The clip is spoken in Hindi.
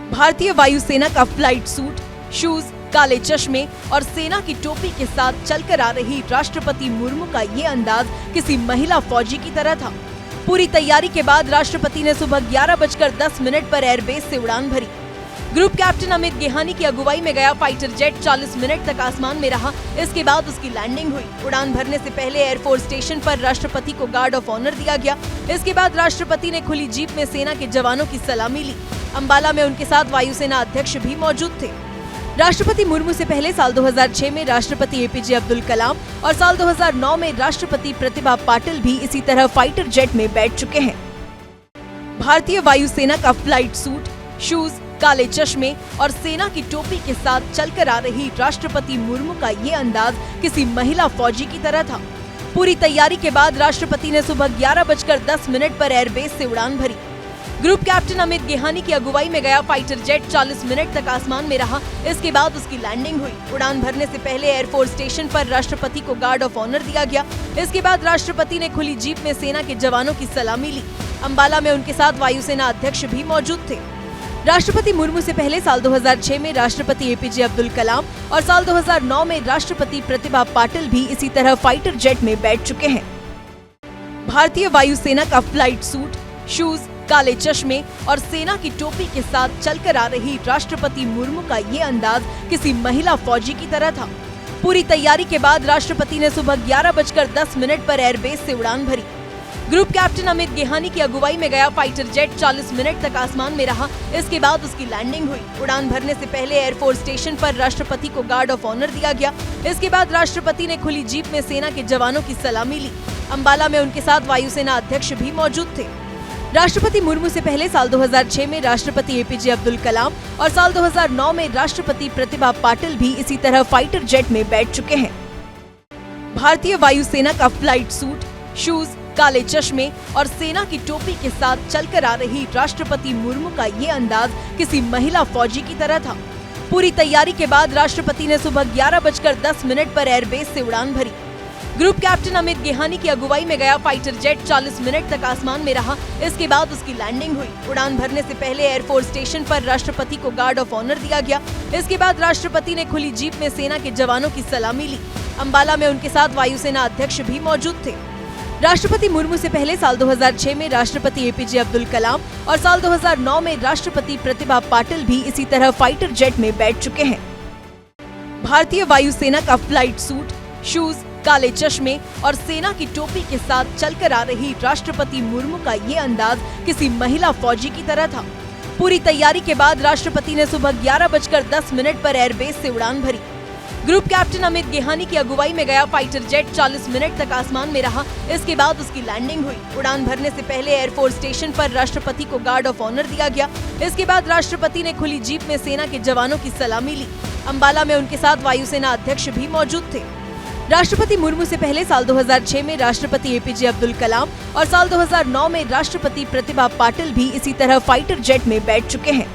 भारतीय वायुसेना का फ्लाइट सूट, शूज, काले चश्मे और सेना की टोपी के साथ चलकर आ रही राष्ट्रपति मुर्मू का ये अंदाज किसी महिला फौजी की तरह था। पूरी तैयारी के बाद राष्ट्रपति ने सुबह 11:10 पर एयरबेस से उड़ान भरी। ग्रुप कैप्टन अमित गेहानी की अगुवाई में गया फाइटर जेट 40 मिनट तक आसमान में रहा। इसके बाद उसकी लैंडिंग हुई। उड़ान भरने से पहले एयरफोर्स स्टेशन पर राष्ट्रपति को गार्ड ऑफ ऑनर दिया गया। इसके बाद राष्ट्रपति ने खुली जीप में सेना के जवानों की सलामी ली। अंबाला में उनके साथ वायुसेना अध्यक्ष भी मौजूद थे। राष्ट्रपति मुर्मू से पहले साल 2006 में राष्ट्रपति एपीजे अब्दुल कलाम और साल 2009 में राष्ट्रपति प्रतिभा पाटिल भी इसी तरह फाइटर जेट में बैठ चुके हैं। भारतीय वायुसेना का फ्लाइट सूट, शूज, काले चश्मे और सेना की टोपी के साथ चलकर आ रही राष्ट्रपति मुर्मू का ये अंदाज किसी महिला फौजी की तरह था। पूरी तैयारी के बाद राष्ट्रपति ने सुबह 11:10 पर एयरबेस से उड़ान भरी। ग्रुप कैप्टन अमित गेहानी की अगुवाई में गया फाइटर जेट 40 मिनट तक आसमान में रहा। इसके बाद उसकी लैंडिंग हुई। उड़ान भरने से पहले एयरफोर्स स्टेशन पर राष्ट्रपति को गार्ड ऑफ ऑनर दिया गया। इसके बाद राष्ट्रपति ने खुली जीप में सेना के जवानों की सलामी ली। अंबाला में उनके साथ वायुसेना अध्यक्ष भी मौजूद थे। राष्ट्रपति मुर्मू से पहले साल 2006 में राष्ट्रपति एपीजे अब्दुल कलाम और साल 2009 में राष्ट्रपति प्रतिभा पाटिल भी इसी तरह फाइटर जेट में बैठ चुके हैं। भारतीय वायुसेना का फ्लाइट सूट, शूज, काले चश्मे और सेना की टोपी के साथ चलकर आ रही राष्ट्रपति मुर्मू का ये अंदाज किसी महिला फौजी की तरह था। पूरी तैयारी के बाद राष्ट्रपति ने सुबह 11:10 पर एयरबेस से उड़ान भरी। ग्रुप कैप्टन अमित गेहानी की अगुवाई में गया फाइटर जेट 40 मिनट तक आसमान में रहा। इसके बाद उसकी लैंडिंग हुई। उड़ान भरने से पहले एयरफोर्स स्टेशन पर राष्ट्रपति को गार्ड ऑफ ऑनर दिया गया। इसके बाद राष्ट्रपति ने खुली जीप में सेना के जवानों की सलामी ली। अंबाला में उनके साथ वायुसेना अध्यक्ष भी मौजूद थे। राष्ट्रपति मुर्मू से पहले साल 2006 में राष्ट्रपति एपीजे अब्दुल कलाम और साल 2009 में राष्ट्रपति प्रतिभा पाटिल भी इसी तरह फाइटर जेट में बैठ चुके हैं। भारतीय वायुसेना का फ्लाइट सूट, शूज, काले चश्मे और सेना की टोपी के साथ चलकर आ रही राष्ट्रपति मुर्मू का ये अंदाज किसी महिला फौजी की तरह था। पूरी तैयारी के बाद राष्ट्रपति ने सुबह 11:10 पर एयरबेस से उड़ान भरी। ग्रुप कैप्टन अमित गेहानी की अगुवाई में गया फाइटर जेट 40 मिनट तक आसमान में रहा। इसके बाद उसकी लैंडिंग हुई। उड़ान भरने से पहले एयरफोर्स स्टेशन पर राष्ट्रपति को गार्ड ऑफ ऑनर दिया गया। इसके बाद राष्ट्रपति ने खुली जीप में सेना के जवानों की सलामी ली। अंबाला में उनके साथ वायुसेना अध्यक्ष भी मौजूद थे। राष्ट्रपति मुर्मू से पहले साल 2006 में राष्ट्रपति एपीजे अब्दुल कलाम और साल 2009 में राष्ट्रपति प्रतिभा पाटिल भी इसी तरह फाइटर जेट में बैठ चुके हैं। भारतीय वायुसेना का फ्लाइट सूट, शूज, काले चश्मे और सेना की टोपी के साथ चलकर आ रही राष्ट्रपति मुर्मू का ये अंदाज किसी महिला फौजी की तरह था। पूरी तैयारी के बाद राष्ट्रपति ने सुबह 11:10 पर एयरबेस से उड़ान भरी। ग्रुप कैप्टन अमित गेहानी की अगुवाई में गया फाइटर जेट 40 मिनट तक आसमान में रहा। इसके बाद उसकी लैंडिंग हुई। उड़ान भरने से पहले एयरफोर्स स्टेशन पर राष्ट्रपति को गार्ड ऑफ ऑनर दिया गया। इसके बाद राष्ट्रपति ने खुली जीप में सेना के जवानों की सलामी ली। अंबाला में उनके साथ वायुसेना अध्यक्ष भी मौजूद थे। राष्ट्रपति मुर्मू से पहले साल 2006 में राष्ट्रपति एपीजे अब्दुल कलाम और साल 2009 में राष्ट्रपति प्रतिभा पाटिल भी इसी तरह फाइटर जेट में बैठ चुके हैं।